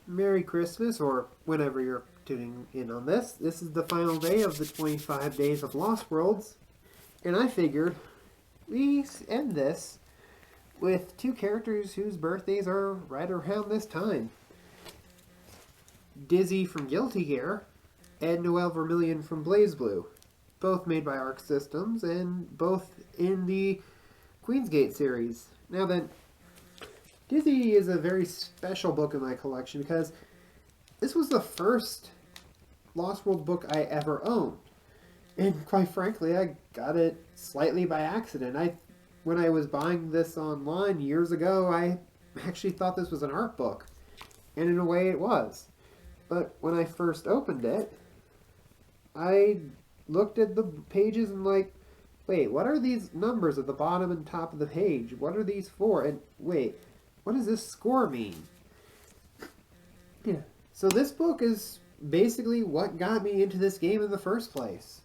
Merry Christmas, or whenever you're tuning in on this. This is the final day of the 25 Days of Lost Worlds, and I figured we end this with two characters whose birthdays are right around this time. Dizzy from Guilty Gear and Noel Vermillion from Blaze Blue, both made by Arc Systems and both in the Queensgate series. Now then, Dizzy is a very special book in my collection because this was the first Lost World book I ever owned. And quite frankly, I got it slightly by accident. When I was buying this online years ago, I actually thought this was an art book. And in a way it was. But when I first opened it, I looked at the pages and like, wait, what are these numbers at the bottom and top of the page? What are these for? And wait, what does this score mean? Yeah. So this book is basically what got me into this game in the first place.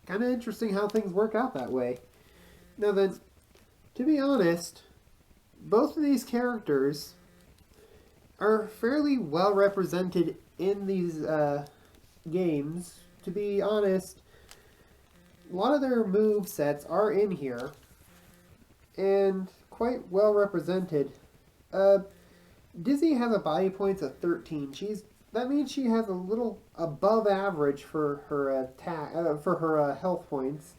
Kind of interesting how things work out that way. Now then, to be honest, both of these characters are fairly well represented in these games. To be honest, a lot of their move sets are in here and quite well represented. Dizzy has a body points of 13. That means she has a little above average for her attack for her health points.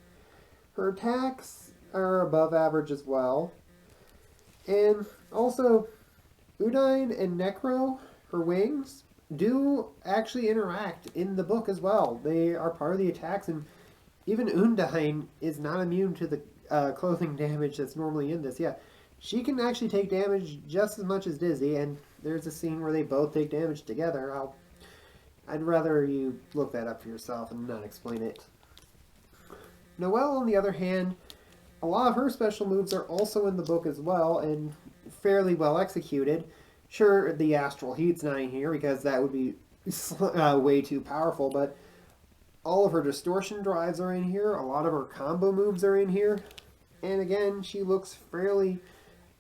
Her attacks are above average as well. And also, Udine and Necro, her wings, do actually interact in the book as well. They are part of the attacks, and even Undine is not immune to the clothing damage that's normally in this. Yeah, she can actually take damage just as much as Dizzy, and there's a scene where they both take damage together. I'd rather you look that up for yourself and not explain it. Noelle, on the other hand, a lot of her special moves are also in the book as well, and fairly well executed. Sure, the Astral Heat's not in here because that would be way too powerful, but all of her distortion drives are in here, a lot of her combo moves are in here, and again, she looks fairly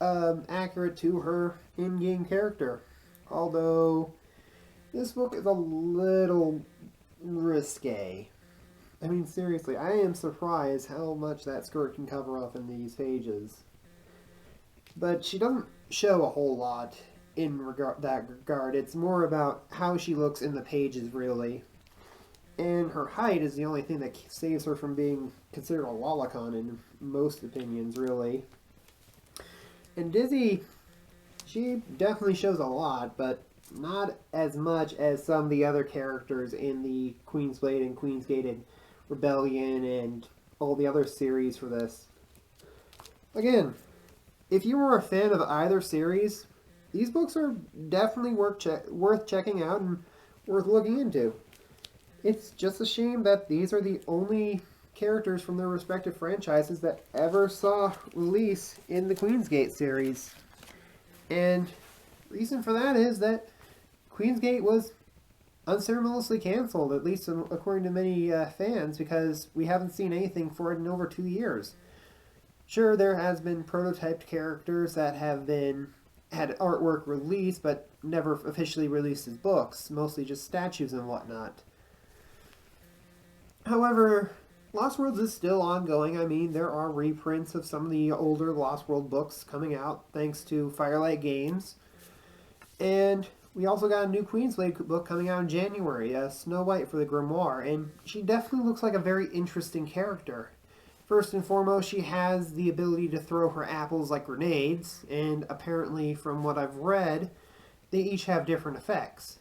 accurate to her in-game character. Although, this book is a little risque. I mean, seriously, I am surprised how much that skirt can cover up in these pages. But she doesn't show a whole lot in that regard. It's more about how she looks in the pages, really. And her height is the only thing that saves her from being considered a lolicon in most opinions, really. And Dizzy, she definitely shows a lot, but not as much as some of the other characters in the Queensblade and Queensgate Rebellion and all the other series for this. Again, if you were a fan of either series, these books are definitely worth checking out and worth looking into. It's just a shame that these are the only characters from their respective franchises that ever saw release in the Queensgate series. And the reason for that is that Queensgate was unceremoniously canceled, at least according to many fans, because we haven't seen anything for it in over 2 years. Sure, there has been prototyped characters that have had artwork released, but never officially released as books, mostly just statues and whatnot. However, Lost Worlds is still ongoing. I mean, there are reprints of some of the older Lost World books coming out, thanks to Firelight Games. And we also got a new Queensblade book coming out in January, Snow White for the Grimoire, and she definitely looks like a very interesting character. First and foremost, she has the ability to throw her apples like grenades, and apparently, from what I've read, they each have different effects.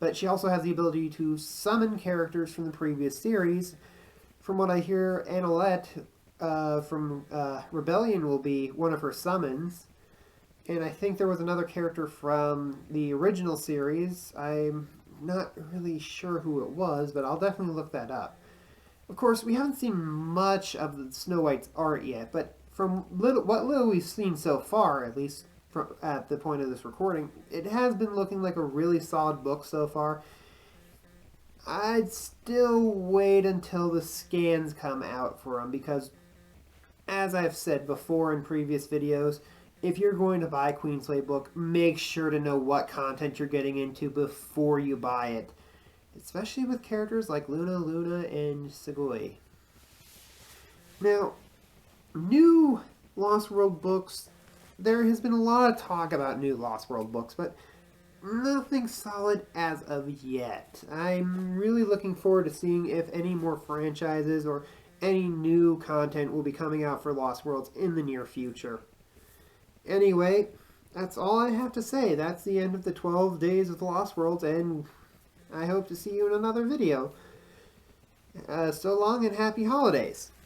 But she also has the ability to summon characters from the previous series. From what I hear, Annalette from Rebellion will be one of her summons. And I think there was another character from the original series. I'm not really sure who it was, but I'll definitely look that up. Of course, we haven't seen much of the Snow White's art yet, but from what little we've seen so far, at least at the point of this recording, it has been looking like a really solid book so far. I'd still wait until the scans come out for them because, as I've said before in previous videos, if you're going to buy Queen's Playbook, make sure to know what content you're getting into before you buy it. Especially with characters like Luna, and Sugoi. Now, new Lost World books, there has been a lot of talk about new Lost World books, but nothing solid as of yet. I'm really looking forward to seeing if any more franchises or any new content will be coming out for Lost Worlds in the near future. Anyway, that's all I have to say. That's the end of the 12 days of Lost Worlds, and I hope to see you in another video. So long and happy holidays.